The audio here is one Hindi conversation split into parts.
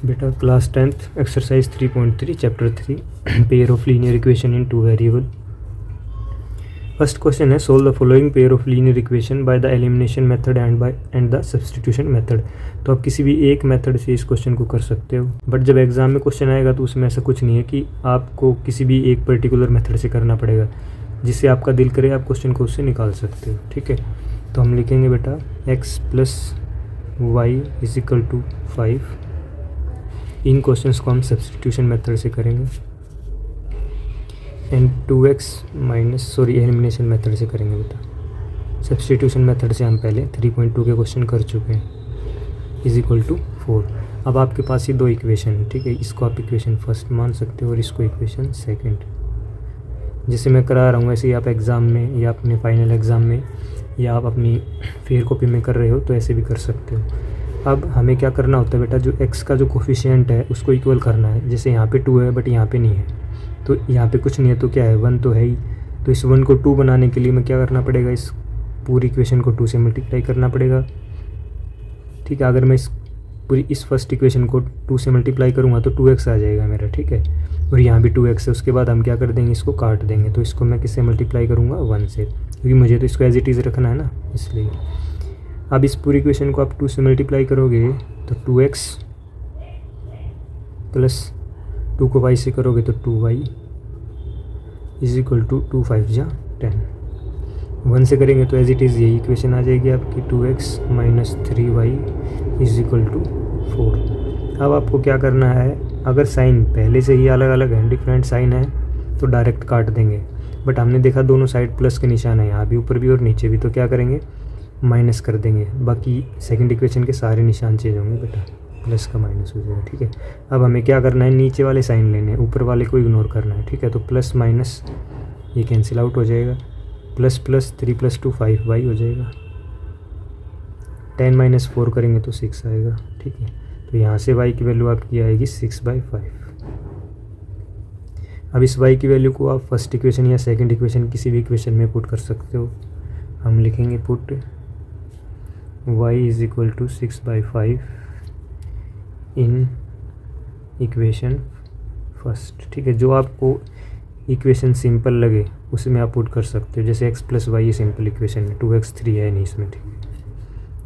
बेटा class 10th exercise 3.3 chapter 3 pair of linear equation in two variable. First question है solve the following pair of linear equation by the elimination method and the substitution method. तो आप किसी भी एक मेथड से इस क्वेश्चन को कर सकते हो, बट जब एग्जाम में क्वेश्चन आएगा तो उसमें ऐसा कुछ नहीं है कि आपको किसी भी एक पर्टिकुलर मेथड से करना पड़ेगा। जिससे आपका दिल करे आप क्वेश्चन को उससे निकाल सकते हो। ठीक है, तो हम लिखेंगे बेटा x plus y is equal to 5। इन क्वेश्चंस को हम सब्स्टिट्यूशन मेथड से करेंगे and 2x minus elimination method से करेंगे बेटा। सब्स्टिट्यूशन मेथड से हम पहले 3.2 के क्वेश्चन कर चुके हैं। Is equal to 4। अब आपके पास ये दो इक्वेशन है, ठीक है। इसको आप इक्वेशन फर्स्ट मान सकते हो और इसको इक्वेशन सेकंड। जैसे मैं करा रहा हूँ ऐसे ही आप एग्ज़ाम में या अपने फाइनल एग्ज़ाम में या आप अपनी फेयर कॉपी में कर रहे हो तो ऐसे भी कर सकते हो। अब हमें क्या करना होता है बेटा, जो x का जो कोफिशिएंट है उसको इक्वल करना है। जैसे यहाँ पे 2 है बट यहाँ पे नहीं है, तो यहाँ पे कुछ नहीं है तो क्या है 1 तो है ही। तो इस 1 को 2 बनाने के लिए मैं क्या करना पड़ेगा, इस पूरी इक्वेशन को 2 से मल्टीप्लाई करना पड़ेगा। ठीक है, अगर मैं इस फर्स्ट इक्वेशन को 2 से मल्टीप्लाई करूँगा तो 2x आ जाएगा मेरा। ठीक है, और यहाँ भी 2x है। उसके बाद हम क्या कर देंगे, इसको काट देंगे। तो इसको मैं किससे मल्टीप्लाई करूँगा 1 से, क्योंकि मुझे तो इसको एज इट इज़ रखना है ना, इसलिए। अब इस पूरी इक्वेशन को आप 2 से मल्टीप्लाई करोगे तो 2x प्लस 2 को y से करोगे तो 2y इज इक्वल टू 2 5 जा 10। 1 से करेंगे तो एज इट इज़ यही इक्वेशन आ जाएगी आपकी 2x minus 3y is equal to 4। अब आपको क्या करना है, अगर साइन पहले से ही अलग अलग है, डिफरेंट साइन है, तो डायरेक्ट काट देंगे। बट हमने देखा दोनों साइड प्लस के निशान है, यहाँ भी ऊपर भी और नीचे भी, तो क्या करेंगे माइनस कर देंगे। बाकी सेकंड इक्वेशन के सारे निशान चेंज होंगे बेटा, प्लस का माइनस हो जाएगा। ठीक है, अब हमें क्या करना है, नीचे वाले साइन लेने हैं, ऊपर वाले को इग्नोर करना है। ठीक है, तो प्लस माइनस ये कैंसिल आउट हो जाएगा। प्लस प्लस 3 + 2 5y हो जाएगा। 10 - 4 करेंगे तो 6 आएगा। ठीक है, तो यहाँ से y की वैल्यू आपकी आएगी 6/5। अब इस y की वैल्यू को आप फर्स्ट इक्वेशन या सेकंड इक्वेशन किसी भी इक्वेशन में पुट कर सकते हो। हम लिखेंगे put y is equal to 6/5 in equation first. ठीक है, जो आपको इक्वेशन सिंपल लगे उसमें आप पुट कर सकते हो। जैसे x प्लस वाई ये सिंपल इक्वेशन है, 2x 3 है नहीं इसमें। ठीक है,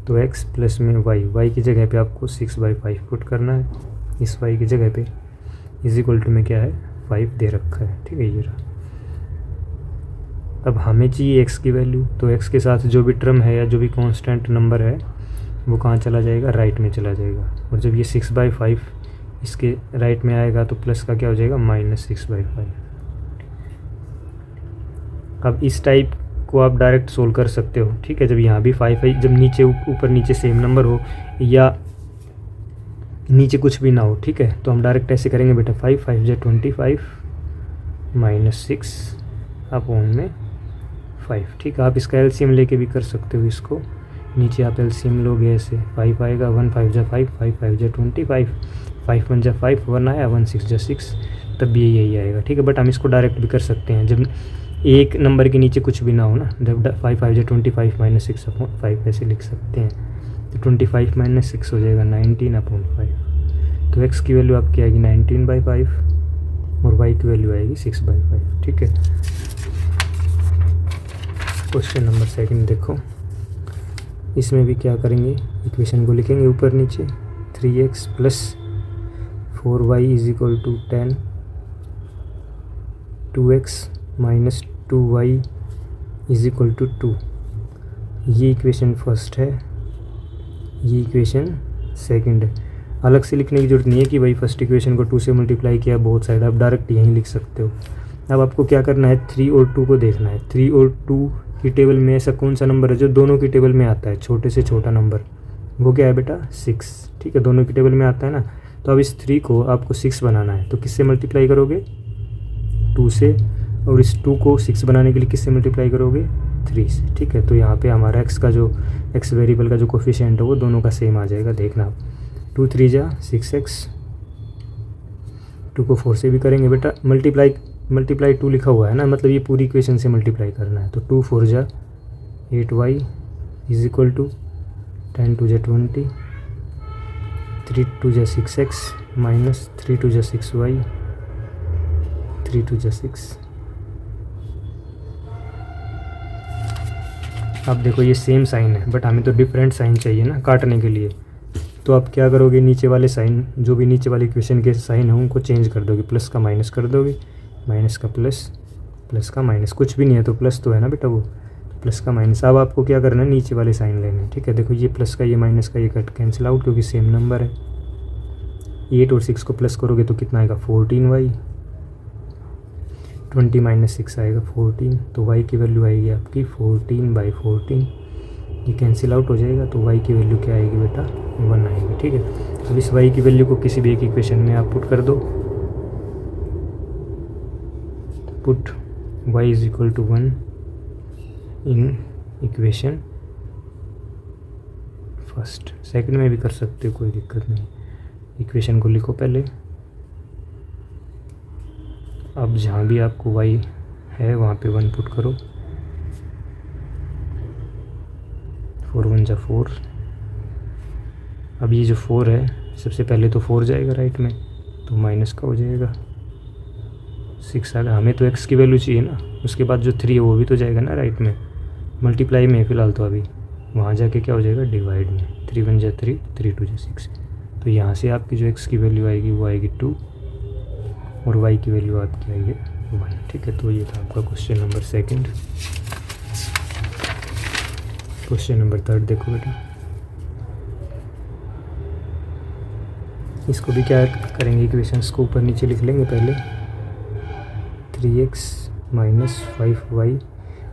तो x प्लस में y की जगह पे आपको 6/5 पुट करना है इस y की जगह पे। इज इक्वल टू में क्या है 5 दे रखा है। ठीक है, ये रहा। अब हमें चाहिए x की वैल्यू, तो x के साथ जो भी टर्म है या जो भी कांस्टेंट नंबर है वो कहाँ चला जाएगा, राइट में चला जाएगा। और जब ये 6/5 इसके राइट में आएगा तो प्लस का क्या हो जाएगा -6/5। अब इस टाइप को आप डायरेक्ट सोल्व कर सकते हो। ठीक है, जब यहाँ भी 5 है, जब नीचे ऊपर नीचे सेम नंबर हो या नीचे कुछ भी ना हो, ठीक है, तो हम डायरेक्ट ऐसे करेंगे बेटा 5 5 जा 25 -6 अपॉन में 5। ठीक है, आप इसका एलसीएम लेके भी कर सकते हो। इसको नीचे आप एलसीएम लोगे ऐसे 5 आएगा, 1 5 जा 5 5 5 जा 25 5 1 जा 5 1 आया, 1 6 जा 6, तब भी यही आएगा। ठीक है, बट हम इसको डायरेक्ट भी कर सकते हैं जब एक नंबर के नीचे कुछ भी ना हो ना। जब 5 5 जा 25 -6 अपॉन 5 ऐसे लिख सकते हैं, तो 25 - 6 हो जाएगा 19/5। तो x की वैल्यू आपकी आएगी 19/5 और y की वैल्यू आएगी 6/5। ठीक है, क्वेश्चन नंबर सेकंड देखो। इसमें भी क्या करेंगे, इक्वेशन को लिखेंगे ऊपर नीचे 3x plus 4y is equal to 10, 2x minus 2y is equal to 2। ये इक्वेशन फर्स्ट है, ये इक्वेशन सेकंड है। अलग से लिखने की जरूरत नहीं है कि भाई फर्स्ट इक्वेशन को 2 से मल्टीप्लाई किया बहुत साइड, आप डायरेक्ट यहीं लिख सकते हो। अब आपको क्या करना है, 3 और 2 को देखना है। 3 और 2 की टेबल में ऐसा कौन सा नंबर है जो दोनों की टेबल में आता है, छोटे से छोटा नंबर, वो क्या है बेटा 6। ठीक है, दोनों की टेबल में आता है ना। तो अब इस 3 को आपको 6 बनाना है, तो किससे मल्टीप्लाई करोगे 2 से, और इस 2 को 6 बनाने के लिए किससे मल्टीप्लाई करोगे 3 से। ठीक है, तो यहाँ पे हमारा x का जो x वेरिएबल का जो कोफिशिएंट है वो दोनों का सेम आ जाएगा। देखना आप 2 3 जा 6x, 2 को 4 से भी करेंगे बेटा मल्टीप्लाई 2 लिखा हुआ है ना, मतलब ये पूरी इक्वेशन से मल्टीप्लाई करना है। तो 2 4 जा 8y इज इक्वल टू 10 2 जा 20, 3 2 जा 6x माइनस 3 2 6 वाई, 3 2 6। अब देखो ये सेम साइन है बट हमें तो डिफरेंट साइन चाहिए ना काटने के लिए। तो आप क्या करोगे, नीचे वाले साइन, जो भी नीचे वाले इक्वेशन के साइन हैं उनको चेंज कर दोगे, प्लस का माइनस कर दोगे, माइनस का प्लस, प्लस का माइनस, कुछ भी नहीं है तो प्लस तो है ना बेटा वो, तो प्लस का माइनस। अब आपको क्या करना है, नीचे वाले साइन लेने हैं, ठीक है। देखो ये प्लस का ये माइनस का ये कट कैंसिल आउट क्योंकि सेम नंबर है। 8 और 6 को प्लस करोगे तो कितना आएगा 14y, 20 माइनस 6 आएगा 14, तो y की वैल्यू आएगी आपकी 14/14। ये कैंसिल आउट हो जाएगा तो y की वैल्यू क्या आएगी बेटा 1 आएगी, ठीक है। अब इस y की वैल्यू को किसी भी एक इक्वेशन में आप पुट कर दो, put y is equal to 1 in equation first, second में भी कर सकते हो कोई दिक्कत नहीं। इक्वेशन को लिखो पहले, अब जहाँ भी आपको y है वहाँ पे 1 पुट करो, 4 1 जा 4। अब ये जो 4 है सबसे पहले तो 4 जाएगा राइट में, तो माइनस का हो जाएगा 6 आएगा। हमें तो x की वैल्यू चाहिए ना, उसके बाद जो 3 है वो भी तो जाएगा ना राइट में, मल्टीप्लाई में फ़िलहाल तो अभी, वहाँ जाके क्या हो जाएगा डिवाइड में, 3 1 जा 3, 3 2 जा 6। तो यहाँ से आपकी जो x की वैल्यू आएगी वो आएगी 2 और y की वैल्यू आपकी आएगी 1, ठीक है। तो ये था आपका question number second. Question number third देखो बेटा, इसको भी क्या करेंगे, इक्वेशंस को ऊपर नीचे लिख लेंगे पहले। 3x माइनस 5y,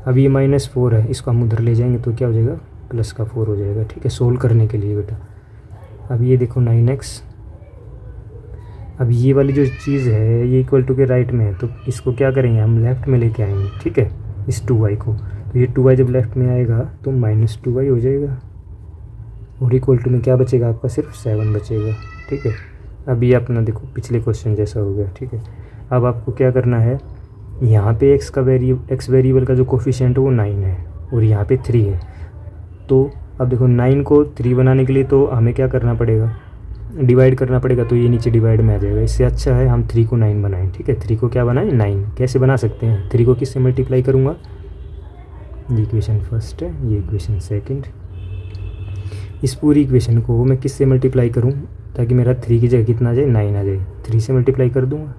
अब ये -4 है, इसको हम उधर ले जाएंगे तो क्या हो जाएगा प्लस का 4 हो जाएगा, ठीक है, सोल्व करने के लिए बेटा। अब ये देखो 9x, अब ये वाली जो चीज़ है ये इक्वल टू के राइट में है, तो इसको क्या करेंगे हम लेफ़्ट में लेके आएंगे, ठीक है, इस 2y को। तो ये 2y जब लेफ़्ट में आएगा तो -2y हो जाएगा और इक्वल टू में क्या बचेगा आपका, सिर्फ 7 बचेगा, ठीक है। अब ये अपना देखो पिछले क्वेश्चन जैसा हो गया, ठीक है। अब आपको क्या करना है, यहाँ पे x वेरिएबल का जो कोफिशिएंट है वो 9 है और यहाँ पे 3 है। तो अब देखो 9 को 3 बनाने के लिए तो हमें क्या करना पड़ेगा, डिवाइड करना पड़ेगा, तो ये नीचे डिवाइड में आ जाएगा। इससे अच्छा है हम 3 को 9 बनाएं, ठीक है। 3 को क्या बनाएं 9, कैसे बना सकते हैं, 3 को किससे मल्टीप्लाई करूँगा, ये इक्वेशन फर्स्ट है, ये इक्वेशन सेकंड। इस पूरी इक्वेशन को मैं किससे मल्टीप्लाई करूँ ताकि मेरा 3 की जगह कितना आ जाए 9 आ जाए, 3 से मल्टीप्लाई कर दूँगा,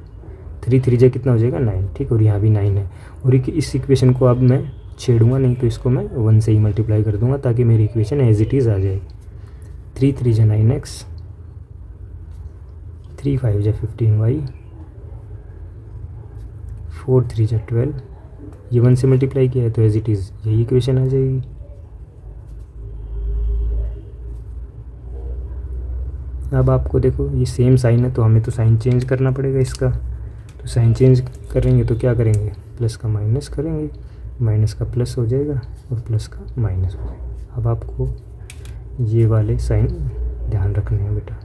3 3 जगह कितना हो जाएगा 9, ठीक है। और यहाँ भी 9 है और इस इक्वेशन को अब मैं छेड़ूंगा नहीं, तो इसको मैं 1 से ही मल्टीप्लाई कर दूँगा ताकि मेरी इक्वेशन एज इट इज़ आ जाए। 3 3 जा 9x, 3 5 जा 15y, 4 3 जा 12, ये 1 से मल्टीप्लाई किया है तो एज इट इज़ यही इक्वेशन आ जाएगी। अब आपको देखो ये सेम साइन है तो हमें तो साइन चेंज करना पड़ेगा इसका, तो साइन चेंज करेंगे तो क्या करेंगे, प्लस का माइनस करेंगे, माइनस का प्लस हो जाएगा और प्लस का माइनस हो जाएगा। अब आपको ये वाले साइन ध्यान रखने हैं बेटा,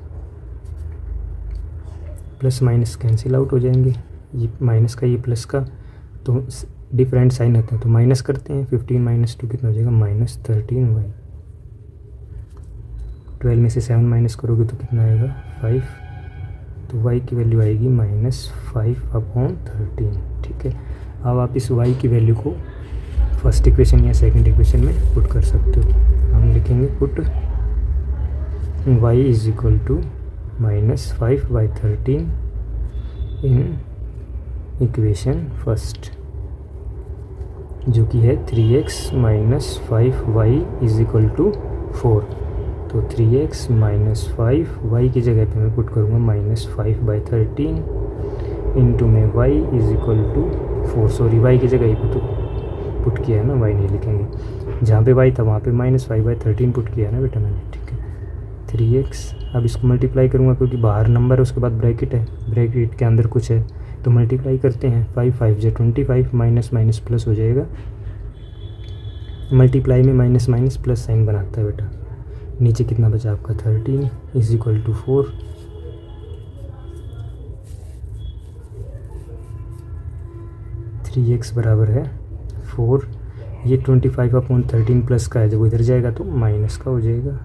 प्लस माइनस कैंसिल आउट हो जाएंगे, ये माइनस का ये प्लस का तो डिफरेंट साइन होते हैं तो माइनस करते हैं। 15 - 2 कितना हो जाएगा -13y, 12 में से 7 माइनस करोगे तो कितना आएगा 5, तो y की वैल्यू आएगी -5/13, ठीक है। अब आप इस y की वैल्यू को फर्स्ट इक्वेशन या सेकंड इक्वेशन में पुट कर सकते हो। हम लिखेंगे put y is equal to -5/13 in equation first, जो कि है 3x - 5y is equal to 4। तो 3x - 5y की जगह पे मैं पुट करूँगा -5/13 इंटू में y is equal to 4, sorry y की जगह ही पुट किया है ना, y नहीं लिखेंगे, जहाँ पे y था वहाँ पे -5/13 पुट किया है ना बेटा मैंने, ठीक है। 3x, अब इसको मल्टीप्लाई करूँगा क्योंकि बाहर नंबर है उसके बाद ब्रैकेट है, ब्रैकेट के अंदर कुछ है तो मल्टीप्लाई करते हैं। 5 5 जा 25, माइनस माइनस प्लस हो जाएगा, मल्टीप्लाई में माइनस माइनस प्लस साइन बनाता है बेटा। नीचे कितना बचा आपका 13 इज इक्वल टू 4, थ्री एक्स बराबर है 4। ये 25/13 प्लस का है, जब इधर जाएगा तो माइनस का हो जाएगा,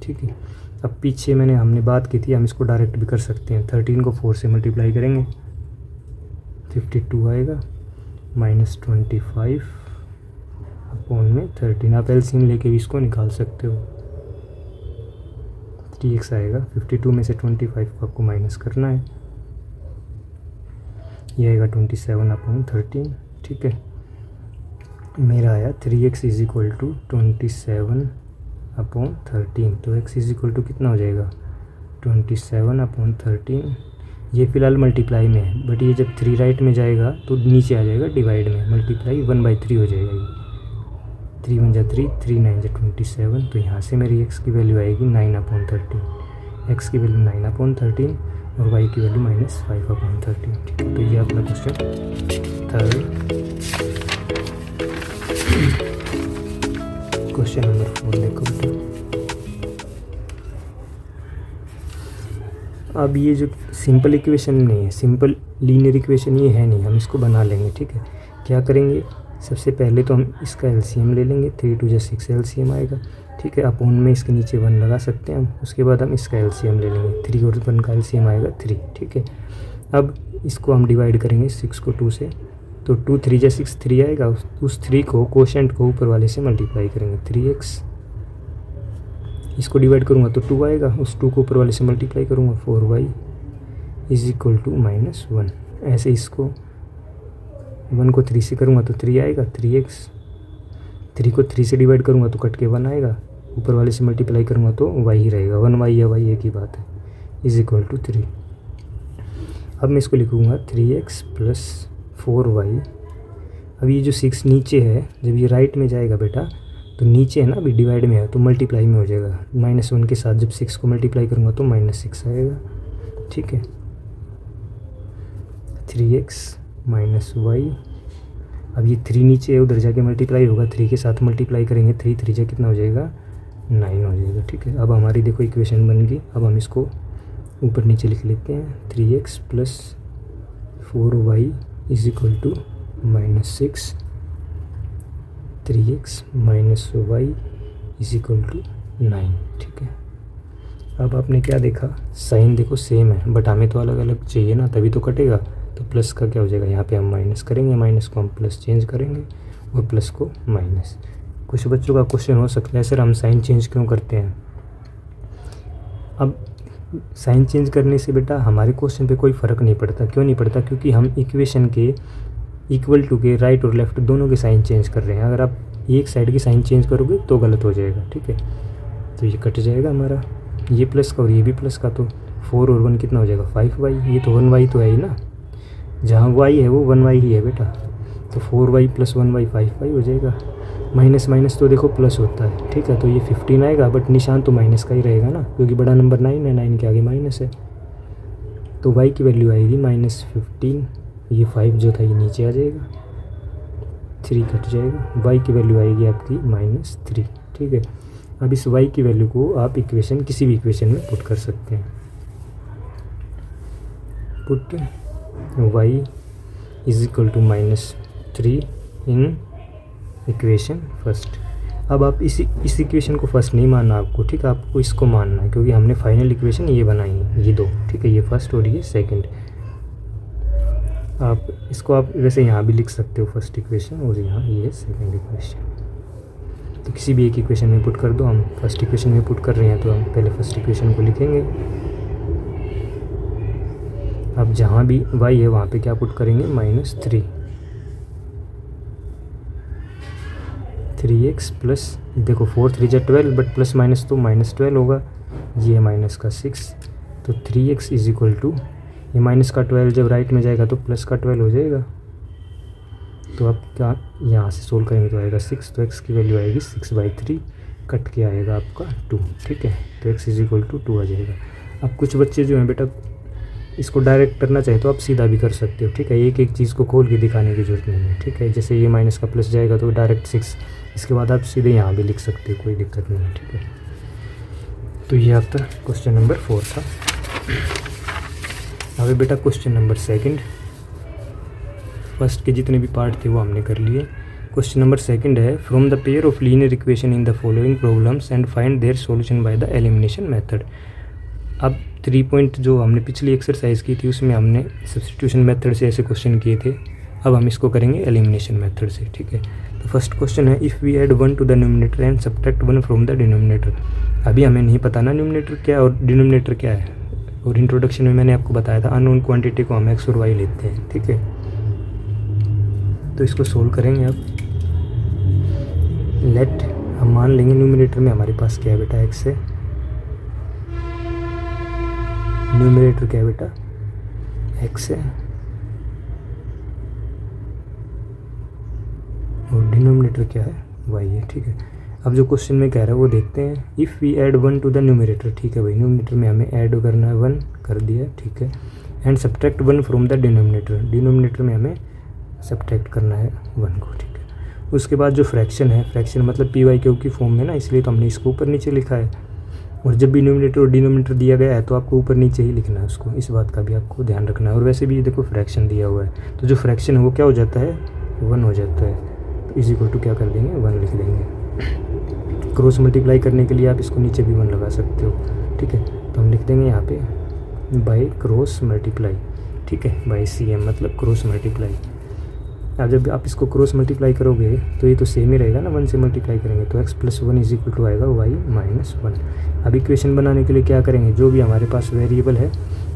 ठीक है। अब पीछे हमने बात की थी, हम इसको डायरेक्ट भी कर सकते हैं। 13 को 4 से मल्टीप्लाई करेंगे 52 आएगा, -25 अपॉन में 13। आप एलसीएम लेके भी इसको निकाल सकते हो। 3x आएगा, 52 में से 25 को आपको माइनस करना है, ये आएगा 27 अपॉन 13। ठीक है, मेरा आया 3x is equal to 27 upon 13। तो x इज इक्वल टू कितना हो जाएगा 27 अपॉन 13। ये फ़िलहाल मल्टीप्लाई में है, बट ये जब 3 राइट में जाएगा तो नीचे आ जाएगा डिवाइड में, मल्टीप्लाई 1/3 हो जाएगा। ये 3 1 जा 3, 3 9 जा 27। तो यहाँ से मेरी x की वैल्यू आएगी 9 अपॉन 13। x की वैल्यू 9 अपॉन 13 और y की वैल्यू -5 अपॉन 13। ठीक है, तो ये अपना क्वेश्चन थर्ड। क्वेश्चन नंबर 4 देखो बेटा। अब ये जो सिंपल इक्वेशन नहीं है, सिंपल लीनियर इक्वेशन ये है नहीं, हम इसको बना लेंगे। ठीक है, क्या करेंगे, सबसे पहले तो हम इसका एलसीएम ले लेंगे। 3 2 जा 6 एलसीएम आएगा। ठीक है, अपोन में इसके नीचे 1 लगा सकते हैं हम। उसके बाद हम इसका एलसीएम ले लेंगे, 3 और 1 का एलसीएम आएगा 3। ठीक है, अब इसको हम डिवाइड करेंगे 6 को 2 से, तो 2 3 जा 6 3 आएगा। उस 3 को कोशेंट को ऊपर वाले से मल्टीप्लाई करेंगे 3x। इसको डिवाइड करूँगा तो 2 आएगा, उस 2 को ऊपर वाले से मल्टीप्लाई करूँगा 4y इज इक्वल टू -1। ऐसे इसको 1 को 3 से करूँगा तो 3 आएगा, 3x। 3 को 3 से डिवाइड करूँगा तो कट के 1 आएगा, ऊपर वाले से मल्टीप्लाई करूँगा तो y ही रहेगा, 1y या y एक ही बात है, इज इक्वल टू 3। अब मैं इसको लिखूँगा 3x प्लस 4y। अब ये जो 6 नीचे है, जब ये राइट में जाएगा बेटा तो नीचे है ना, अभी डिवाइड में है तो मल्टीप्लाई में हो जाएगा। -1 के साथ जब 6 को मल्टीप्लाई करूँगा तो -6 आएगा। ठीक है, 3x माइनस y। अब ये 3 नीचे है, उधर जाके मल्टीप्लाई होगा, 3 के साथ मल्टीप्लाई करेंगे, 3 3 जा कितना हो जाएगा 9 हो जाएगा। ठीक है, अब हमारी देखो इक्वेशन बन गई। अब हम इसको ऊपर नीचे लिख लेते हैं, 3x plus 4y is equal to -6, 3x minus y is equal to 9। ठीक है, अब आपने क्या देखा, साइन देखो सेम है, बट हमें तो अलग अलग चाहिए ना, तभी तो कटेगा। तो प्लस का क्या हो जाएगा, यहाँ पे हम माइनस करेंगे, माइनस को हम प्लस चेंज करेंगे और प्लस को माइनस। कुछ बच्चों का क्वेश्चन हो सकता है सर हम साइन चेंज क्यों करते हैं। अब साइन चेंज करने से बेटा हमारे क्वेश्चन पे कोई फ़र्क नहीं पड़ता। क्यों नहीं पड़ता, क्योंकि हम इक्वेशन के इक्वल टू के राइट और लेफ्ट दोनों के साइन चेंज कर रहे हैं। अगर आप एक साइड की साइन चेंज करोगे तो गलत हो जाएगा। ठीक है, तो ये कट जाएगा हमारा, ये प्लस का और ये भी प्लस का, तो 4 और 1 कितना हो जाएगा 5y। ये तो 1y तो है ही ना, जहाँ y है वो 1y ही है बेटा, तो 4y प्लस 1y 5y हो जाएगा। माइनस माइनस तो देखो प्लस होता है। ठीक है, तो ये 15 आएगा, बट निशान तो माइनस का ही रहेगा ना, क्योंकि बड़ा नंबर 9 है, 9 के आगे माइनस है। तो y की वैल्यू आएगी -15, ये 5 जो था ये नीचे आ जाएगा, 3 कट जाएगा, y की वैल्यू आएगी आपकी -3। ठीक है, अब इस y की वैल्यू को आप इक्वेशन किसी भी इक्वेशन में पुट कर सकते हैं। Put y is equal to -3 in equation first. अब आप इस इक्वेशन को फर्स्ट नहीं मानना आपको, ठीक है, आपको इसको मानना है, क्योंकि हमने फाइनल इक्वेशन ये बनाई है, ये दो। ठीक है, ये फर्स्ट और ये सेकंड। आप इसको आप वैसे यहाँ भी लिख सकते हो, फर्स्ट इक्वेशन, और यहाँ ये सेकंड इक्वेशन। तो किसी भी एक इक्वेशन में पुट कर दो। हम फर्स्ट इक्वेशन में पुट कर रहे हैं तो हम पहले फर्स्ट इक्वेशन को लिखेंगे। अब जहाँ भी y है वहाँ पे क्या पुट करेंगे, -3, 3x प्लस, देखो 4 3 जा 12, बट प्लस माइनस तो -12 होगा, ये माइनस का 6, तो 3x इज इक्वल टू, ये माइनस का 12 जब राइट में जाएगा तो प्लस का 12 हो जाएगा। तो आप क्या यहाँ से सोल्व करेंगे तो आएगा 6, तो x की वैल्यू आएगी 6/3, कट के आएगा आपका 2। ठीक है, तो x इज इक्वल टू 2 आ जाएगा। अब कुछ बच्चे जो हैं बेटा इसको डायरेक्ट करना चाहे तो आप सीधा भी कर सकते हो। ठीक है, एक एक चीज़ को खोल के दिखाने की जरूरत नहीं है। ठीक है, जैसे ये माइनस का प्लस जाएगा तो डायरेक्ट 6, इसके बाद आप सीधे यहाँ भी लिख सकते हो, कोई दिक्कत नहीं है। ठीक है, तो ये आपका क्वेश्चन नंबर 4 था। अब बेटा क्वेश्चन नंबर 2, फर्स्ट के जितने भी पार्ट थे वो हमने कर लिए। क्वेश्चन नंबर सेकंड है, from the pair of linear equation in the following problems and find their solution bye the elimination method. अब 3 पॉइंट जो हमने पिछली एक्सरसाइज की थी उसमें हमने सब्स्टिट्यूशन मेथड से ऐसे क्वेश्चन किए थे, अब हम इसको करेंगे एलिमिनेशन मेथड से। ठीक है, तो फर्स्ट क्वेश्चन है, if we add 1 to the numerator and subtract 1 from the denominator. अभी हमें नहीं पता ना न्यूमिनेटर क्या और डिनोमिनेटर क्या है, और इंट्रोडक्शन में मैंने आपको बताया था अननोन क्वांटिटी को हम एक्स और वाई लेते हैं। ठीक है, तो इसको सोल्व करेंगे। अब लेट हम मान लेंगे न्यूमिनेटर में हमारे पास क्या है बेटा, एक्स है, न्यूमिनेटर क्या है बेटा, एक्स है, और डिनोमिनेटर क्या है, वाई है। ठीक है, अब जो क्वेश्चन में कह रहा है वो देखते हैं। If we add 1 to the numerator, ठीक है भाई, न्यूमिनेटर में हमें ऐड करना है 1, कर दिया। ठीक है, and subtract 1 from the denominator, denominator में हमें सब्ट्रैक्ट करना है 1 को। ठीक है, उसके बाद जो फ्रैक्शन है, फ्रैक्शन मतलब पी वाई क्यू की फॉर्म में ना, इसलिए तो हमने इसको ऊपर नीचे लिखा है। और जब भी न्यूमिनेटर और डिनोमिनेटर दिया गया है तो आपको ऊपर नीचे ही लिखना है उसको, इस बात का भी आपको ध्यान रखना है। और वैसे भी देखो फ्रैक्शन दिया हुआ है, तो जो फ्रैक्शन है वो क्या हो जाता है, 1 हो जाता है। तो इज इक्वल टू क्या कर देंगे, 1 लिख देंगे। क्रॉस मल्टीप्लाई करने के लिए आप इसको नीचे भी 1 लगा सकते हो। ठीक है, तो हम लिख देंगे यहाँ पे बाई क्रॉस मल्टीप्लाई। ठीक है, बाई CM मतलब क्रॉस मल्टीप्लाई। अब जब आप इसको क्रॉस मल्टीप्लाई करोगे तो ये तो सेम ही रहेगा ना, 1 से मल्टीप्लाई करेंगे तो x + 1 इज इक्वल टू आएगा y - 1। अब इक्वेशन बनाने के लिए क्या करेंगे, जो भी हमारे पास वेरिएबल है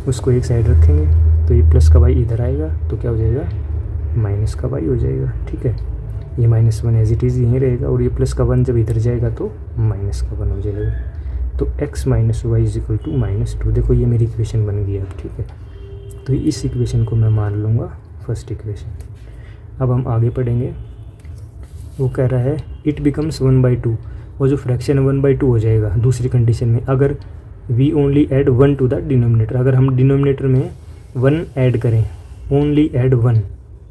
उसको एक साइड रखेंगे, तो ये प्लस का y इधर आएगा तो क्या हो जाएगा, माइनस का y हो जाएगा। ठीक है, ये -1 एज इट इज़ यहीं रहेगा, और ये प्लस का 1 जब इधर जाएगा तो माइनस का 1 हो जाएगा। तो x - y is equal to -2। देखो ये मेरी इक्वेशन बन गई अब। ठीक है, तो इस इक्वेशन को मैं मान लूँगा फर्स्ट इक्वेशन। अब हम आगे पढ़ेंगे, वो कह रहा है इट बिकम्स 1/2, वो जो फ्रैक्शन है 1/2 हो जाएगा दूसरी कंडीशन में, अगर we only add 1 to the denominator. अगर हम डिनोमिनेटर में 1 ऐड करें, only add 1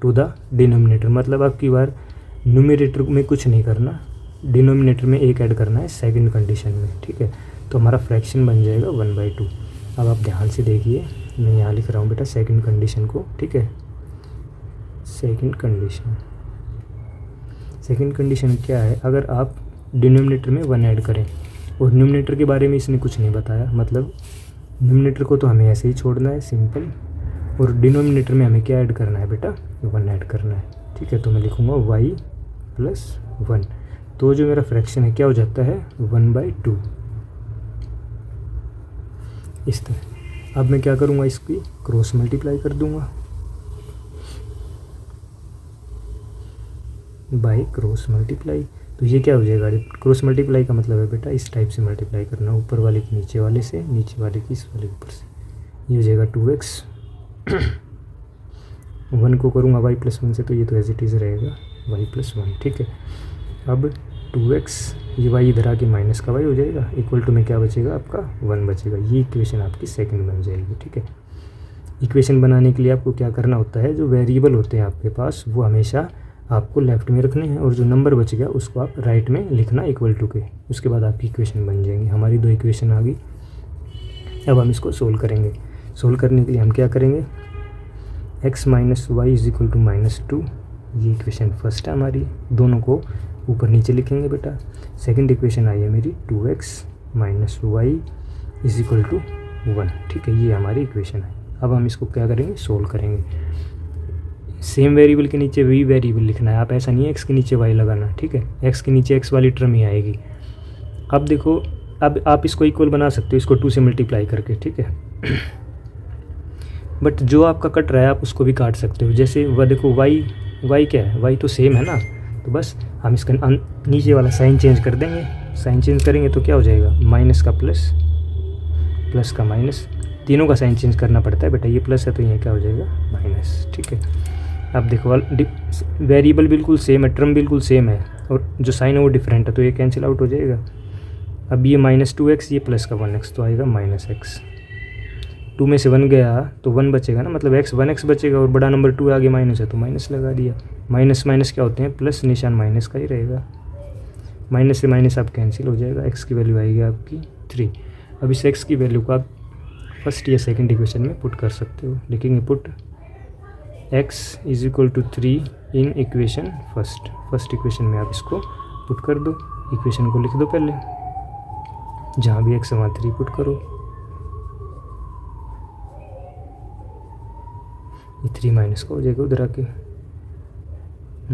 to the denominator, मतलब आपकी बार न्यूमिनेटर में कुछ नहीं करना, डिनोमिनेटर में 1 ऐड करना है सेकंड कंडीशन में। ठीक है, तो हमारा फ्रैक्शन बन जाएगा 1/2। अब आप ध्यान से देखिए, मैं यहाँ लिख रहा हूँ बेटा सेकंड कंडीशन को। ठीक है, सेकंड कंडीशन क्या है, अगर आप डिनोमिनेटर में 1 ऐड करें, और न्यूमिनेटर के बारे में इसने कुछ नहीं बताया, मतलब न्यूमिनेटर को तो हमें ऐसे ही छोड़ना है सिंपल, और डिनोमिनेटर में हमें क्या ऐड करना है बेटा, 1 ऐड करना है। ठीक है, तो मैं लिखूँगा y + 1, तो जो मेरा फ्रैक्शन है क्या हो जाता है, 1/2 इस तरह। अब मैं क्या करूँगा, इसकी क्रॉस मल्टीप्लाई कर दूँगा बाई क्रॉस मल्टीप्लाई। तो ये क्या हो जाएगा, क्रॉस मल्टीप्लाई का मतलब है बेटा इस टाइप से मल्टीप्लाई करना, ऊपर वाले की नीचे वाले से, नीचे वाले की इस वाले के ऊपर से। ये हो जाएगा 2x 1 को करूँगा y + 1 से, तो ये तो एज इट इज़ रहेगा y + 1। ठीक है, अब 2x, ये y इधर आके माइनस का y हो जाएगा, इक्वल टू में क्या बचेगा आपका 1 बचेगा। ये इक्वेशन आपकी सेकंड बन जाएगी। ठीक है, इक्वेशन बनाने के लिए आपको क्या करना होता है, जो वेरिएबल होते हैं आपके पास वो हमेशा आपको लेफ्ट में रखने हैं, और जो नंबर बच गया उसको आप राइट में लिखना इक्वल टू के, उसके बाद आपकी इक्वेशन बन जाएंगी। हमारी 2 इक्वेशन आ गई। अब हम इसको सोल्व करेंगे। सोल्व करने के लिए हम क्या करेंगे, x - y is equal to -2, ये इक्वेशन फर्स्ट है हमारी, दोनों को ऊपर नीचे लिखेंगे बेटा। सेकंड इक्वेशन आई है मेरी 2x - y is equal to 1। ठीक है, ये हमारी इक्वेशन है। अब हम इसको क्या करेंगे, सोल्व करेंगे। सेम वेरिएबल के नीचे वी वेरिएबल लिखना है, आप ऐसा नहीं है x के नीचे y लगाना। ठीक है, x के नीचे x वाली टर्म ही आएगी। अब देखो, अब आप इसको इक्वल बना सकते हो इसको 2 से मल्टीप्लाई करके। ठीक है, बट जो आपका कट रहा है आप उसको भी काट सकते हो। जैसे वह देखो y क्या है, y तो सेम है ना, तो बस हम इसका नीचे वाला साइन चेंज कर देंगे। साइन चेंज करेंगे तो क्या हो जाएगा, माइनस का प्लस, प्लस का माइनस, तीनों का साइन चेंज करना पड़ता है बेटा। ये प्लस है तो ये क्या हो जाएगा, माइनस। ठीक है, अब देखो वेरिएबल बिल्कुल सेम है, टर्म बिल्कुल सेम है, और जो साइन है वो डिफरेंट है, तो ये कैंसिल आउट हो जाएगा। अब ये -2x, ये प्लस का 1x, तो आएगा -x। 2 में से 1 गया तो 1 बचेगा ना, मतलब x 1x बचेगा, और बड़ा नंबर 2 आगे माइनस है तो माइनस लगा दिया। माइनस माइनस क्या होते हैं, प्लस, निशान माइनस का ही रहेगा। माइनस से माइनस आप कैंसिल हो जाएगा, x की वैल्यू आएगी आपकी 3। अब इस x की वैल्यू को आप फर्स्ट या सेकंड इक्वेशन में पुट कर सकते हो। लिखेंगे put x is equal to 3 in equation first equation में आप इसको पुट कर दो, इक्वेशन को लिख दो पहले, जहाँ भी x है वहाँ 3 पुट करो। ये 3 माइनस का हो जाएगा उधर आके,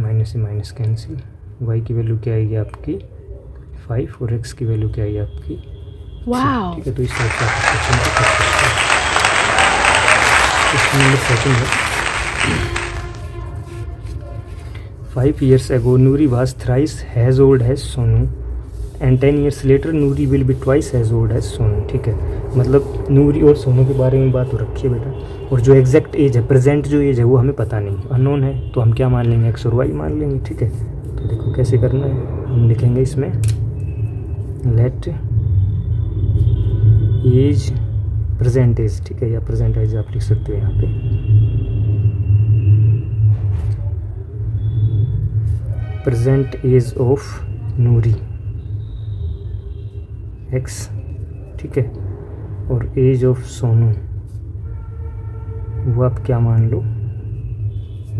माइनस से माइनस कैंसिल, y की वैल्यू क्या आएगी आपकी 5 और x की वैल्यू क्या आएगी आपकी 6। ठीक है, तो इस टाइप से आप क्वेश्चन को कर सकते हैं। क्वेश्चन नंबर सेकंड है, 5 years ago Nuri was thrice as old as Sonu and 10 years later Nuri will be twice as old as Sonu। ठीक है, मतलब नूरी और सोनू के बारे में बात हो रखी है बेटा, और जो एग्जैक्ट एज है, प्रेजेंट जो एज है वो हमें पता नहीं, अननोन है, तो हम क्या मान लेंगे x और y मान लेंगे। ठीक है, तो देखो कैसे करना है, हम लिखेंगे इसमें लेट एज प्रेजेंट एज, ठीक है, या प्रेजेंट एज आप लिख सकते हो यहाँ पे, present age of Noori x, ठीक है, और एज ऑफ सोनू वो आप क्या मान लो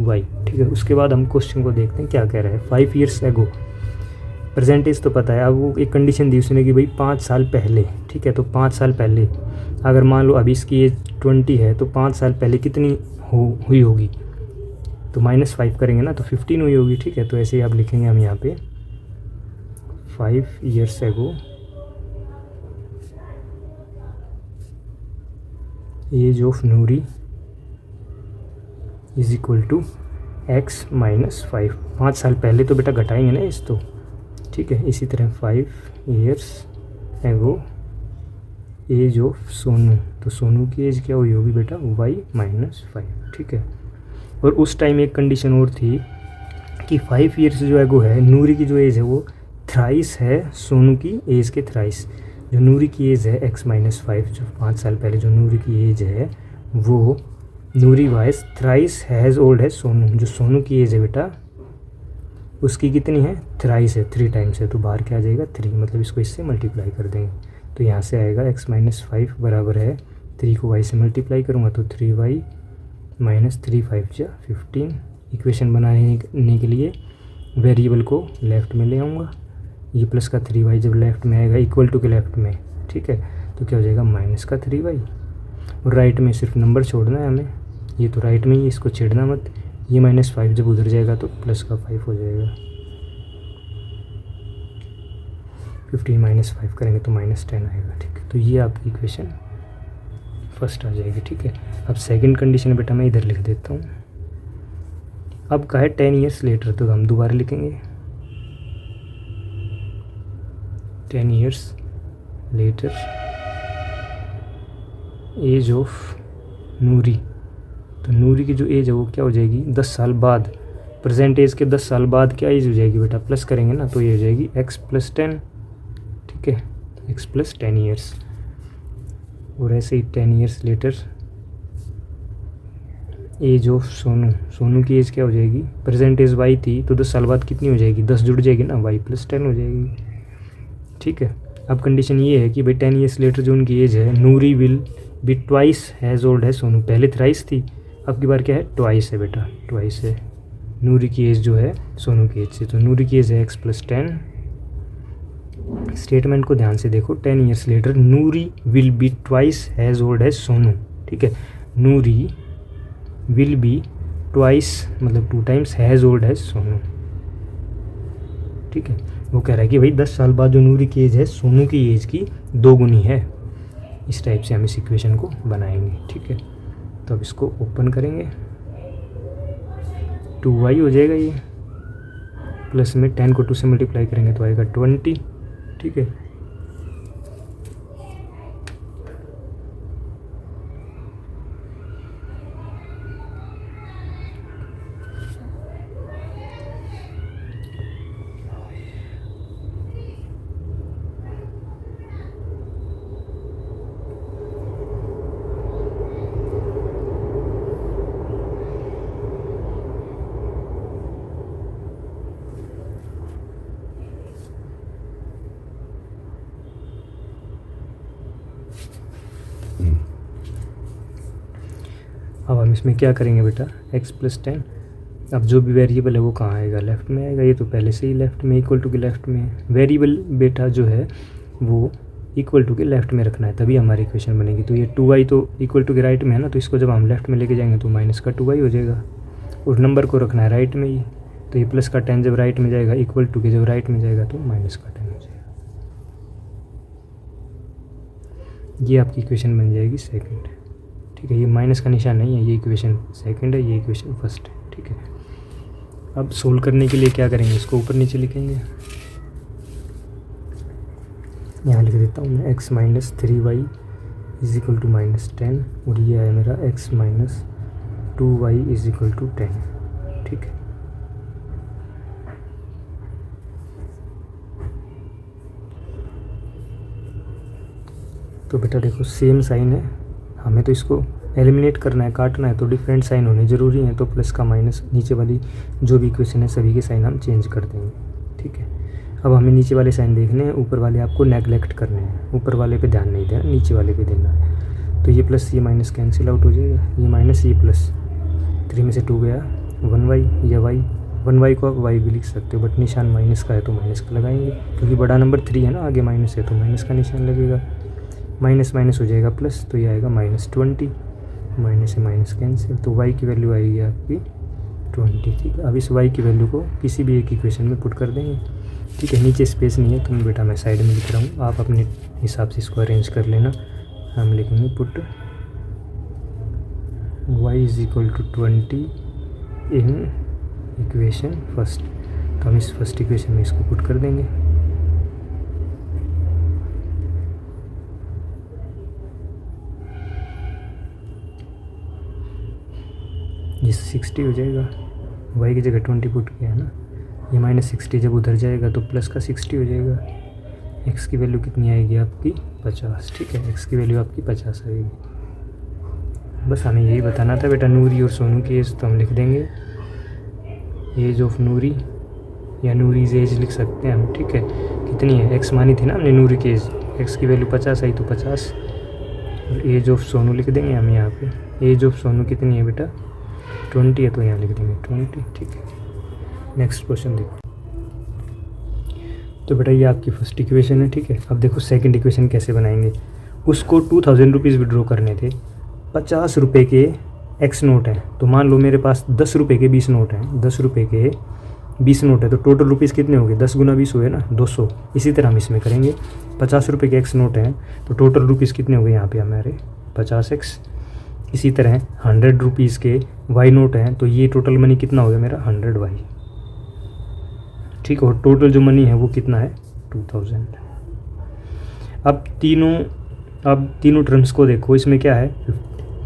y। ठीक है, उसके बाद हम क्वेश्चन को देखते हैं क्या कह रहा है। 5 years ago, प्रेजेंट एज तो पता है, अब वो एक कंडीशन दी उसने कि भाई 5 साल पहले। ठीक है, तो 5 साल पहले अगर मान लो अभी इसकी एज 20 है, तो 5 साल पहले कितनी हुई होगी, तो -5 करेंगे ना, तो 15 हुई होगी। ठीक है, तो ऐसे ही आप लिखेंगे हम यहाँ पे 5 years ago age of Noori is equal to x -5। 5 साल पहले तो बेटा घटाएंगे ना इस तो। ठीक है, इसी तरह 5 years ago age of Sonu, तो सोनू की एज क्या हुई होगी बेटा y -5। ठीक है, और उस टाइम एक कंडीशन और थी कि 5 years जो एगो है, नूरी की जो एज है वो थ्राइस है सोनू की एज के थ्राइस। जो नूरी की एज है x -5, जो 5 साल पहले जो नूरी की एज है वो नूरी वाइज थ्राइस हैज़ ओल्ड है सोनू। जो सोनू की एज है बेटा उसकी कितनी है, थ्राइस है, 3 टाइम्स है, तो बाहर क्या आ जाएगा 3, मतलब इसको इससे मल्टीप्लाई कर देंगे, तो यहाँ से आएगा x -5 बराबर है 3 को y से मल्टीप्लाई करूँगा तो 3y -3 5 जा 15। इक्वेशन बनाने के लिए वेरिएबल को लेफ़्ट में ले आऊँगा, ये प्लस का 3y जब लेफ़्ट में आएगा इक्वल टू के लेफ़्ट में। ठीक है, तो क्या हो जाएगा माइनस का 3y, और राइट में सिर्फ नंबर छोड़ना है हमें, ये तो राइट में ही, इसको छेड़ना मत। ये -5 जब उधर जाएगा तो प्लस का 5 हो जाएगा, 15 -5 करेंगे तो -10 आएगा। ठीक है, तो ये आपकी इक्वेशन फर्स्ट आ जाएगी। ठीक है, अब सेकंड कंडीशन बेटा मैं इधर लिख देता हूँ। अब कहा है 10 years लेटर, तो हम दोबारा लिखेंगे 10 years लेटर एज ऑफ नूरी, तो नूरी की जो एज है वो क्या हो जाएगी 10 साल बाद, प्रेजेंट एज के 10 साल बाद क्या एज हो जाएगी बेटा, प्लस करेंगे ना, तो ये हो जाएगी x + 10। ठीक है, x + 10 years, और ऐसे ही 10 years later age of Sonu, Sonu की एज क्या हो जाएगी, प्रेजेंट एज y थी, तो 10 साल बाद कितनी हो जाएगी, 10 जुड़ जाएगी ना, y + 10 हो जाएगी। ठीक है, अब कंडीशन ये है कि भाई 10 years लेटर जो उनकी एज है, Noori will be twice has old है सोनू, पहले थ्राइस थी, अब की बार क्या है ट्वाइस है बेटा, ट्वाइस है नूरी की एज जो है सोनू की एज से, तो नूरी की एज है x + 10। स्टेटमेंट को ध्यान से देखो, 10 years later Noori will be twice has old है सोनू। ठीक है, नूरी विल बी ट्वाइस मतलब 2 टाइम्स हैज़ ओल्ड है सोनू। ठीक है, वो कह रहा है कि भाई 10 साल बाद जो नूरी की एज है सोनू की एज की 2 गुनी है। इस टाइप से हम इस इक्वेशन को बनाएंगे। ठीक है, तो अब इसको ओपन करेंगे, 2y हो जाएगा ये, प्लस में 10 को 2 से मल्टीप्लाई करेंगे तो आएगा 20। ठीक है, अब हम इसमें क्या करेंगे बेटा, x प्लस 10। अब जो भी वेरिएबल है वो कहाँ आएगा, लेफ़्ट में आएगा। ये तो पहले से ही लेफ़्ट में, इक्वल टू के लेफ़्ट में है। वेरिएबल बेटा जो है वो इक्वल टू के लेफ़्ट में रखना है, तभी हमारी इक्वेशन बनेगी। तो ये 2y तो इक्वल टू के राइट में है ना, तो इसको जब हम लेफ़्ट में लेके जाएंगे तो माइनस का 2y हो जाएगा। और नंबर को रखना है राइट में ही, तो ये प्लस का 10 जब राइट में जाएगा, इक्वल टू के जब राइट में जाएगा तो माइनस का 10 हो जाएगा। ये आपकी इक्वेशन बन जाएगी सेकंड। ठीक है, ये माइनस का निशान नहीं है, ये इक्वेशन सेकंड है, ये इक्वेशन फर्स्ट है। ठीक है, अब सोल्व करने के लिए क्या करेंगे, इसको ऊपर नीचे लिखेंगे। यहाँ लिख देता हूँ मैं x minus 3y is equal to minus 10, और ये है मेरा x minus 2y is equal to 10। ठीक है, तो बेटा देखो सेम साइन है, हमें तो इसको एलिमिनेट करना है, काटना है, तो डिफरेंट साइन होने ज़रूरी हैं। तो प्लस का माइनस, नीचे वाली जो भी इक्वेशन है सभी के साइन हम चेंज कर देंगे। ठीक है, अब हमें नीचे वाले साइन देखने हैं, ऊपर वाले आपको नेगलेक्ट करने हैं। ऊपर वाले पे ध्यान नहीं देना, नीचे वाले पे देना है। तो ये प्लस ये माइनस कैंसिल आउट हो जाएगा, ये माइनस ये प्लस, 3 में से 2 गया, 1y या y, 1y को आप y भी लिख सकते हो, बट निशान माइनस का है तो माइनस का लगाएंगे, क्योंकि बड़ा नंबर 3 है ना, आगे माइनस है तो माइनस का निशान लगेगा। माइनस माइनस हो जाएगा प्लस, तो ये आएगा माइनस 20, माइनस से माइनस कैंसिल, तो y की वैल्यू आएगी आपकी 20। ठीक है, अब इस y की वैल्यू को किसी भी एक इक्वेशन में पुट कर देंगे। ठीक है, नीचे स्पेस नहीं है तो बेटा मैं साइड में लिख रहा हूँ, आप अपने हिसाब से इसको अरेंज कर लेना। हम लिखेंगे put y is equal to 20 in equation first. तो हम इस फर्स्ट इक्वेशन में इसको पुट कर देंगे। ये 60 हो जाएगा, y की जगह 20 पुट किया है ना, ये माइनस 60 जब उधर जाएगा तो प्लस का 60 हो जाएगा। x की वैल्यू कितनी आएगी आपकी 50। ठीक है, x की वैल्यू आपकी 50 आएगी। बस हमें यही बताना था बेटा, नूरी और सोनू की एज तो हम लिख देंगे एज ऑफ नूरी, या नूरीज एज लिख सकते हैं हम। ठीक है, कितनी है, x मानी थी ना हमने नूरी की एज, x की वैल्यू 50 आई तो 50, और एज ऑफ सोनू लिख देंगे हम यहाँ पे। एज ऑफ सोनू कितनी है बेटा 20 है, तो यहाँ लिख देंगे 20। ठीक है, नेक्स्ट क्वेश्चन देखो। तो बेटा ये आपकी फर्स्ट इक्वेशन है। ठीक है, अब देखो सेकंड इक्वेशन कैसे बनाएंगे। उसको 2000 रुपीज़ विड्रॉ करने थे, 50 रुपये के x नोट हैं, तो मान लो मेरे पास 10 रुपये के 20 नोट हैं, 10 रुपये के 20 नोट है, तो टोटल रुपीज़ कितने हो गए, 10 गुना 20 हुए ना 200। इसी तरह हम इसमें करेंगे, 50 रुपये के x नोट हैं तो टोटल रुपीज़ कितने हो गए यहाँ पे हमारे 50x। इसी तरह 100 रुपीज़ के y नोट हैं, तो ये टोटल मनी कितना हो गया मेरा 100y। ठीक है, और टोटल जो मनी है वो कितना है 2000। अब तीनों टर्म्स को देखो, इसमें क्या है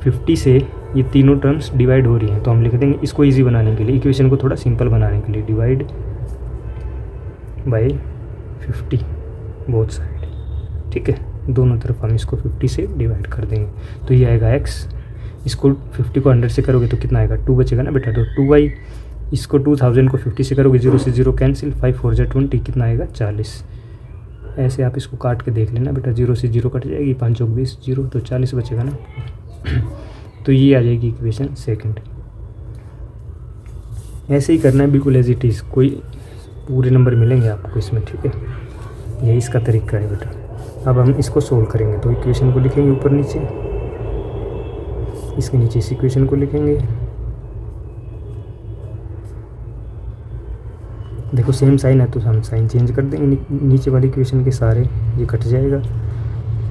50 से ये तीनों टर्म्स डिवाइड हो रही हैं, तो हम लिख देंगे इसको इजी बनाने के लिए, इक्वेशन को थोड़ा सिंपल बनाने के लिए, डिवाइड बाय 50 बोथ साइड। ठीक है, दोनों तरफ हम इसको 50 से डिवाइड कर देंगे, तो ये आएगा x। इसको 50 को 100 से करोगे तो कितना आएगा 2 बचेगा ना बेटा, तो 2y। इसको 2000 को 50 से करोगे, 0 से 0 कैंसिल, 5 4 जा 20, कितना आएगा 40। ऐसे आप इसको काट के देख लेना बेटा, 0 से 0 कट जाएगी, 5 चौक 20, 0, तो 40 बचेगा ना। तो ये आ जाएगी इक्वेशन सेकंड। ऐसे ही करना है बिल्कुल एज इट इज़, कोई पूरे नंबर मिलेंगे आपको इसमें। ठीक है, यही इसका तरीका है बेटा। अब हम इसको सोल्व करेंगे, तो इक्वेशन को लिखेंगे ऊपर नीचे, इसके नीचे इस इक्वेशन को लिखेंगे। देखो सेम साइन है तो हम साइन चेंज कर देंगे, नीचे वाली इक्वेशन के सारे ये कट जाएगा,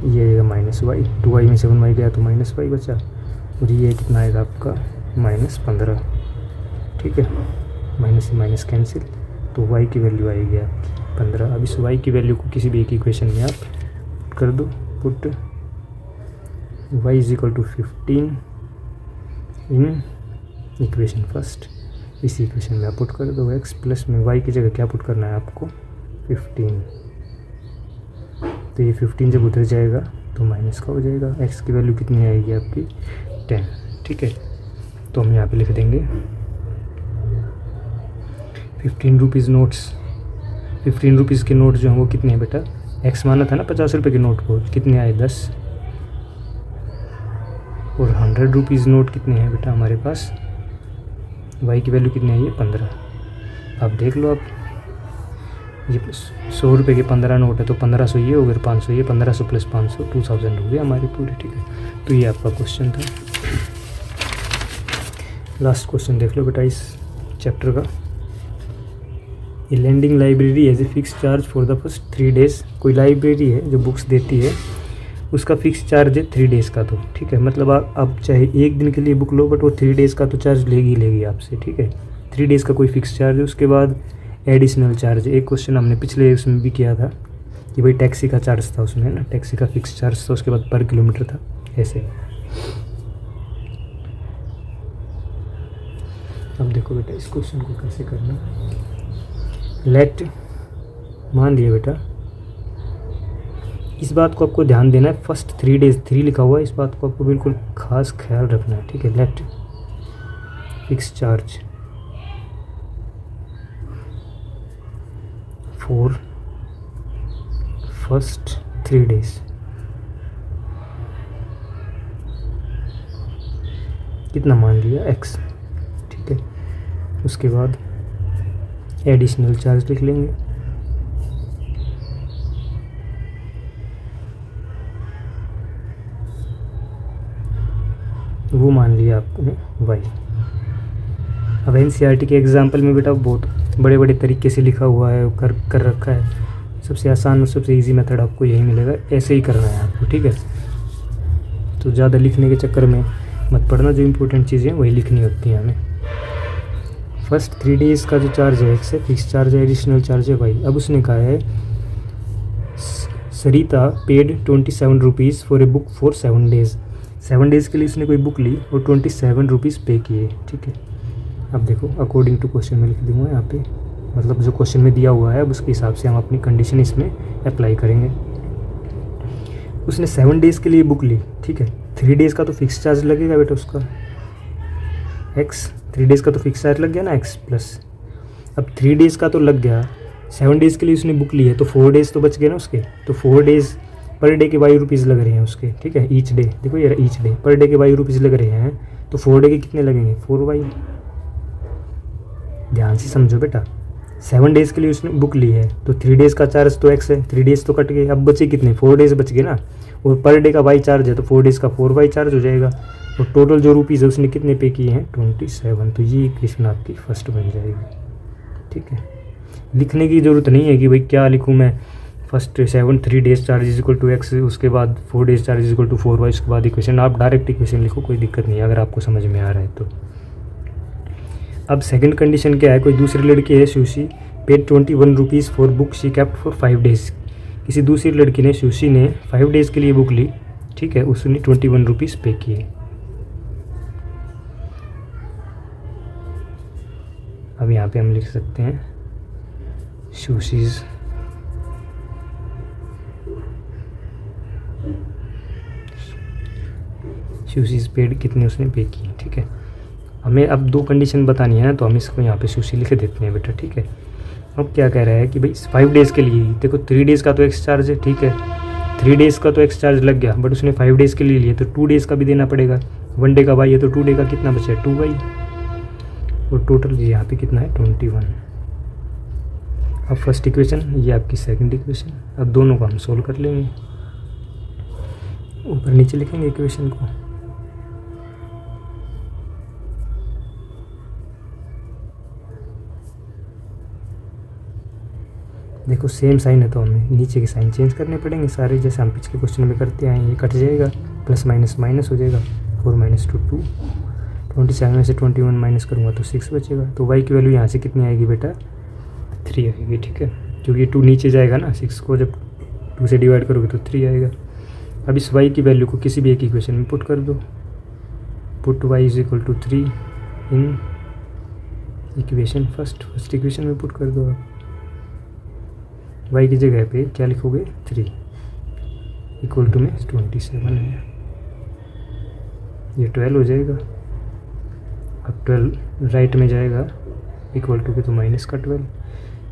ये आएगा -y, 2y में 7y गया तो -y बचा, और ये कितना आएगा आपका -15। ठीक है, माइनस से माइनस कैंसिल, तो y की वैल्यू आएगी आपकी 15। अब इस y की वैल्यू को किसी भी एक इक्वेशन में आप कर दो, put y is equal to 15 in equation first. इसी इक्वेशन में आप पुट कर दो x, प्लस में y की जगह क्या पुट करना है आपको 15। तो ये 15 जब उधर जाएगा तो माइनस का हो जाएगा, x की वैल्यू कितनी आएगी आपकी 10। ठीक है, तो हम यहाँ पे लिख देंगे 15 रुपीज़ नोट्स। 15 रुपीज़ के नोट जो हैं वो कितने हैं बेटा, x माना था ना 50 रुपये के नोट को, कितने आए 10। और 100 रुपीज़ नोट कितने हैं बेटा हमारे पास, वाई की वैल्यू कितनी है ये 15। आप देख लो, आप ये 100 रुपये के 15 नोट है तो 1500 ये हो गए, 500 ये, 1500 प्लस 500 2000 हो गया हमारी पूरी। ठीक है, तो ये आपका क्वेश्चन था। लास्ट क्वेश्चन देख लो बेटा इस चैप्टर का। A lending library has a fixed charge for the first 3 days. कोई लाइब्रेरी है जो बुक्स देती है, उसका फिक्स चार्ज है 3 डेज़ का। तो ठीक है, मतलब आप चाहे एक दिन के लिए बुक लो बट वो 3 डेज़ का तो चार्ज लेगी आपसे। ठीक है, 3 डेज़ का कोई फिक्स चार्ज है। उसके बाद एडिशनल चार्ज। एक क्वेश्चन हमने पिछले उसमें भी किया था कि भाई टैक्सी का चार्ज था उसमें ना, टैक्सी का फिक्स चार्ज था, उसके बाद पर किलोमीटर था ऐसे। अब देखो बेटा इस क्वेश्चन को कैसे करना। लेट, मान लिया बेटा, इस बात को आपको ध्यान देना है, फर्स्ट 3 डेज 3 लिखा हुआ है, इस बात को आपको बिल्कुल खास ख्याल रखना है। ठीक है, let fix charge for first 3 days. कितना मान लिया x। ठीक है, उसके बाद एडिशनल चार्ज लिख लेंगे। वो मान लिया आपने y। अब एनसीईआरटी के एग्जाम्पल में बेटा बहुत बड़े बड़े तरीके से लिखा हुआ है, कर रखा है। सबसे आसान और सबसे इजी मेथड आपको यही मिलेगा, ऐसे ही करना है आपको। ठीक है, तो ज़्यादा लिखने के चक्कर में मत पड़ना, जो इम्पोर्टेंट चीज़ें वही लिखनी होती हैं हमें। फर्स्ट 3 डेज़ का जो चार्ज है x है, फिक्स चार्ज है, एडिशनल चार्ज है y। अब उसने कहा है Sarita paid 27 rupees for a book for 7 days. 7 days के लिए उसने कोई बुक ली और 27 रुपीज़ पे किए। ठीक है, अब देखो अकॉर्डिंग टू क्वेश्चन में लिख दूँगा यहाँ पे, मतलब जो क्वेश्चन में दिया हुआ है अब उसके हिसाब से हम अपनी कंडीशन इसमें अप्लाई करेंगे। उसने 7 डेज़ के लिए बुक ली। ठीक है, 3 डेज़ का तो फिक्स चार्ज लगेगा बेटा उसका x, 3 डेज़ का तो फिक्स चार्ज लग गया ना x प्लस। अब 3 डेज़ का तो लग गया, 7 डेज़ के लिए उसने बुक ली है तो 4 डेज़ तो बच गए ना उसके, तो 4 डेज़ पर डे के 22 रुपीज़ लग रहे हैं उसके। ठीक है, ईच डे, देखो यार ईच डे पर डे के 22 रुपीज़ लग रहे हैं, तो 4 डे के कितने लगेंगे 4y। ध्यान से समझो बेटा, 7 डेज़ के लिए उसने बुक ली है तो 3 डेज़ का चार्ज तो x है, 3 डेज़ तो कट गए, अब बचे कितने 4 डेज़ बच गए ना, और पर डे का y चार्ज है तो 4 डेज़ का 4y चार्ज हो जाएगा। और टोटल जो रुपीज़ है उसने कितने पे किए हैं 27। तो ये इक्वेशन आपकी फर्स्ट बन जाएगी। ठीक है, लिखने की ज़रूरत नहीं है कि भाई क्या लिखूँ मैं, first 3 days charge is equal to x, उसके बाद 4 days charge is equal to 4y, उसके बाद इक्वेशन। आप डायरेक्ट इक्वेशन लिखो, कोई दिक्कत नहीं है अगर आपको समझ में आ रहा है तो। अब सेकंड कंडीशन क्या है, कोई दूसरी लड़की है sushi, paid 21 rupees for book she kept for 5 days. किसी दूसरी लड़की ने, सुशी ने 5 डेज़ के लिए बुक ली। ठीक है, उसने 21 रुपीज़ पे किए। अब यहाँ पे हम लिख सकते हैं सुशीज़ पेड कितने उसने पे किए। ठीक है, हमें अब 2 कंडीशन बतानी है ना, तो हम इसको यहाँ पे सुशी लिख देते हैं बेटा। ठीक है, अब क्या कह रहा है कि भाई 5 डेज़ के लिए, देखो 3 डेज़ का तो एक्स चार्ज है। ठीक है, 3 डेज़ का तो एक्स चार्ज लग गया, बट उसने 5 डेज़ के लिए लिए तो 2 डेज़ का भी देना पड़ेगा। 1 डे का वाई है तो 2 डे का कितना बचा है 2y, और टोटल यहाँ पे कितना है 21। अब फर्स्ट इक्वेशन, ये आपकी सेकंड इक्वेशन। अब दोनों को हम सोल्व कर लेंगे, ऊपर नीचे लिखेंगे इक्वेशन को। देखो सेम साइन है तो हमें नीचे के साइन चेंज करने पड़ेंगे सारे, जैसे हम पिछले क्वेश्चन में करते आए। ये कट जाएगा, प्लस माइनस माइनस हो जाएगा, 4 माइनस 2 2। 27 में से 21 माइनस करूँगा तो 6 बचेगा। तो y की वैल्यू यहाँ से कितनी आएगी बेटा 3 आएगी। ठीक है, क्योंकि 2 नीचे जाएगा ना, 6 को जब 2 से डिवाइड करोगे तो 3 आएगा। अब इस y की वैल्यू को किसी भी एक इक्वेशन में पुट कर दो। Put y is equal to 3 in equation first equation में पुट कर दो। आप y की जगह पे क्या लिखोगे 3 इक्वल टू में 27 है, ये 12 हो जाएगा। अब 12 राइट में जाएगा, इक्वल टू के तो माइनस का 12,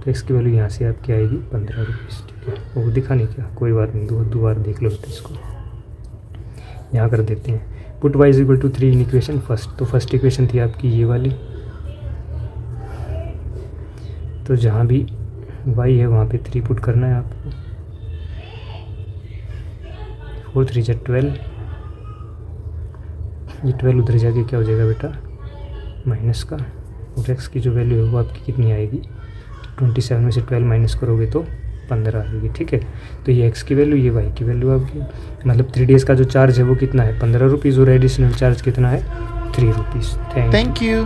तो x की वैल्यू यहाँ से आपकी आएगी 15 रुपीज़। ठीक है, वो दिखा नहीं क्या, कोई बात नहीं, दो बार देख लो तो इसको यहाँ कर देते हैं। Put y is equal to 3 in equation first. तो फर्स्ट इक्वेशन थी आपकी ये वाली, तो जहाँ भी y है वहाँ पे 3 पुट करना है आपको। 4 3 जा 12, ये 12 उधर जाके क्या हो जाएगा बेटा माइनस का, और x की जो वैल्यू है वो आपकी कितनी आएगी 27 में से 12 माइनस करोगे तो 15 आएगी। ठीक है, तो ये x की वैल्यू, ये y की वैल्यू आपकी, मतलब 3 डेज़ का जो चार्ज है वो कितना है 15 रुपीज़, और एडिशनल चार्ज कितना है 3 रुपीज़। Thank you.